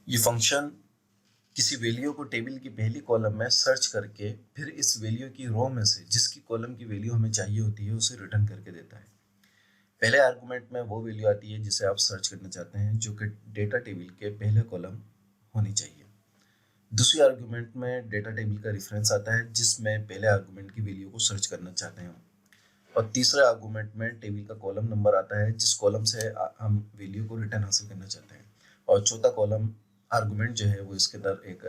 ये फंक्शन किसी वैल्यू को टेबल की पहली कॉलम में सर्च करके फिर इस वैल्यू की रो में से जिसकी कॉलम की वैल्यू हमें चाहिए होती है उसे रिटर्न करके देता है। पहले आर्गुमेंट में वो वैल्यू आती है जिसे आप सर्च करना चाहते हैं, जो कि डेटा टेबल के पहले कॉलम होनी चाहिए। दूसरी आर्गुमेंट में डेटा टेबल का रेफरेंस आता है जिसमें पहले आर्गुमेंट की वैल्यू को सर्च करना चाहते हैं। और तीसरे आर्गुमेंट में टेबल का कॉलम नंबर आता है जिस कॉलम से हम वैल्यू को रिटर्न हासिल करना चाहते हैं। और चौथा कॉलम आर्गुमेंट जो है वो इसके अंदर एक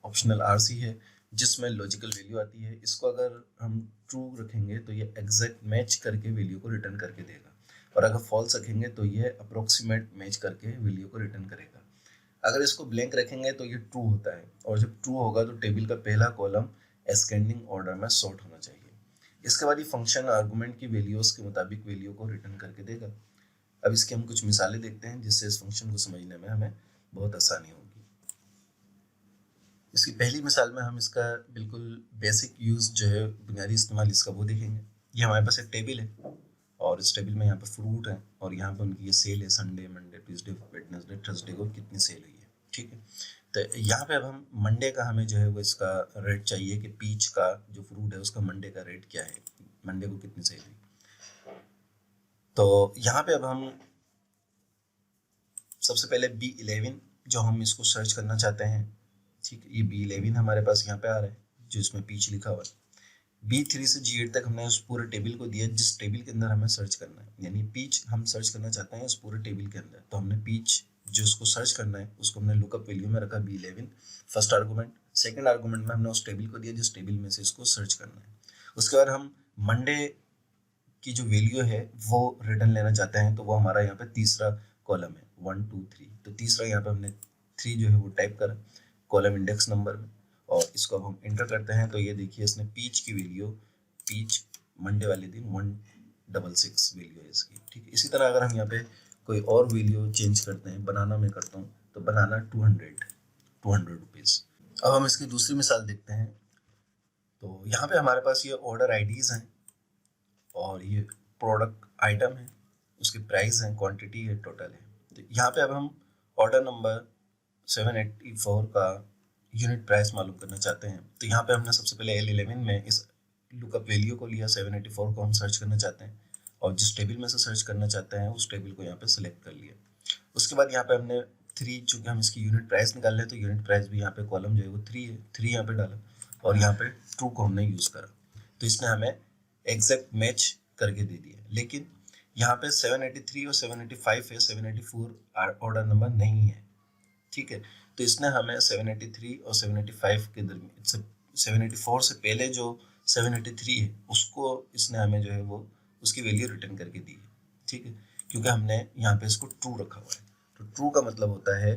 ऑप्शनल आरसी है जिसमें लॉजिकल वैल्यू आती है। इसको अगर हम ट्रू रखेंगे तो ये एग्जैक्ट मैच करके वैल्यू को रिटर्न करके देगा, और अगर फॉल्स रखेंगे तो ये अप्रोक्सीमेट मैच करके वैल्यू को रिटर्न करेगा। अगर इसको ब्लैंक रखेंगे तो ये ट्रू होता है, और जब ट्रू होगा तो टेबल का पहला कॉलम एस्केंडिंग ऑर्डर में सॉर्ट होना चाहिए। इसके बाद ये फंक्शन आर्गुमेंट की वैल्यूज के मुताबिक वैल्यू को रिटर्न करके देगा। अब इसकी हम कुछ मिसालें देखते हैं जिससे इस फंक्शन को समझने में हमें बहुत आसानी होगी। इसकी पहली मिसाल में हम इसका बिल्कुल बेसिक यूज जो है, बुनियादी इस्तेमाल इसका वो देखेंगे। ये हमारे पास एक टेबल है और इस टेबल में यहाँ पे फ्रूट है और यहाँ पे उनकी ये सेल है, Sunday, Monday, Tuesday, Wednesday, Thursday को कितनी सेल हुई है। ठीक है, तो यहाँ पे अब हम मंडे का हमें जो है वो इसका रेट चाहिए कि पीच का जो फ्रूट है उसका मंडे का रेट क्या है, मंडे को कितनी सेल हुई। तो यहाँ पे अब हम सबसे पहले B11 जो हम इसको सर्च करना चाहते हैं, ठीक है, ये B11 हमारे पास यहाँ पे आ रहा है जो इसमें पीच लिखा हुआ है। B3 से G8 तक हमने उस पूरे टेबल को दिया जिस टेबल के अंदर हमें सर्च करना है, यानी पीच हम सर्च करना चाहते हैं उस पूरे टेबल के अंदर। तो हमने पीच जो उसको सर्च करना है उसको हमने लुकअप वैल्यू में रखा B11 first argument. Second argument में हमने उस टेबल को दिया जिस टेबल में से इसको सर्च करना है। उसके बाद हम मंडे की जो वैल्यू है वो रिटर्न लेना चाहते हैं, तो वो हमारा यहाँ पे तीसरा कॉलम है 1 2 3। तो तीसरा यहाँ पे हमने 3 जो है वो टाइप करा कॉलम इंडेक्स नंबर में, और इसको अब हम इंटर करते हैं तो ये देखिए इसने पीच की वैल्यू, पीच मंडे वाले दिन 166 वैल्यू है इसकी। ठीक है, इसी तरह अगर हम यहाँ पे कोई और वैल्यू चेंज करते हैं, बनाना में करता हूँ तो बनाना 200 रुपीज़। अब हम इसकी दूसरी मिसाल देखते हैं। तो यहाँ पे हमारे पास ये ऑर्डर आईडीज हैं और ये प्रोडक्ट आइटम है, उसकी प्राइस है, क्वांटिटी है, टोटल है। तो यहाँ पे अब हम ऑर्डर नंबर 784 का यूनिट प्राइस मालूम करना चाहते हैं। तो यहाँ पे हमने सबसे पहले L11 में इस लुकअप वैल्यू को लिया, 784 को हम सर्च करना चाहते हैं और जिस टेबल में से सर्च करना चाहते हैं उस टेबल को यहाँ पे सिलेक्ट कर लिया। उसके बाद यहाँ पे हमने 3, चूंकि हम इसकी यूनिट प्राइस निकाल रहे हैं तो यूनिट प्राइस भी यहाँ पे कॉलम जो है वो 3 है, 3 यहाँ पे डाला और यहाँ पे ट्रू को हमने यूज करा। तो इसने हमें एग्जैक्ट मैच करके दे दिया। लेकिन यहाँ पे 783 और 785 है, 784 ऑर्डर नंबर नहीं है। ठीक है, तो इसने हमें 783 और 785 के दरमियान, 784 से पहले जो 783 है उसको इसने हमें जो है वो उसकी वैल्यू रिटर्न करके दी है। ठीक है, क्योंकि हमने यहाँ पे इसको ट्रू रखा हुआ है। तो ट्रू का मतलब होता है,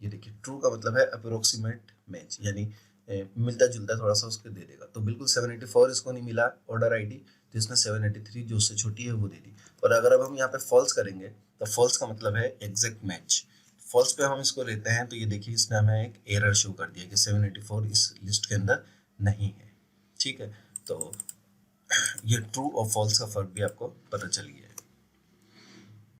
ये देखिए ट्रू का मतलब है अप्रोक्सीमेट मैच, यानी मिलता जुलता थोड़ा सा उसको दे देगा। तो बिल्कुल 784 इसको नहीं मिला ऑर्डर आईडी, तो इसने 783 जो उससे छोटी है वो दे दी। और अगर अब हम यहाँ पे फॉल्स करेंगे तो फॉल्स का मतलब है एग्जैक्ट मैच। फॉल्स पे हम इसको लेते हैं तो ये देखिए इसने हमें एक एरर शो कर दिया कि 784 इस लिस्ट के अंदर नहीं है। ठीक है, तो ये ट्रू और फॉल्स का फर्क भी आपको पता चल गया।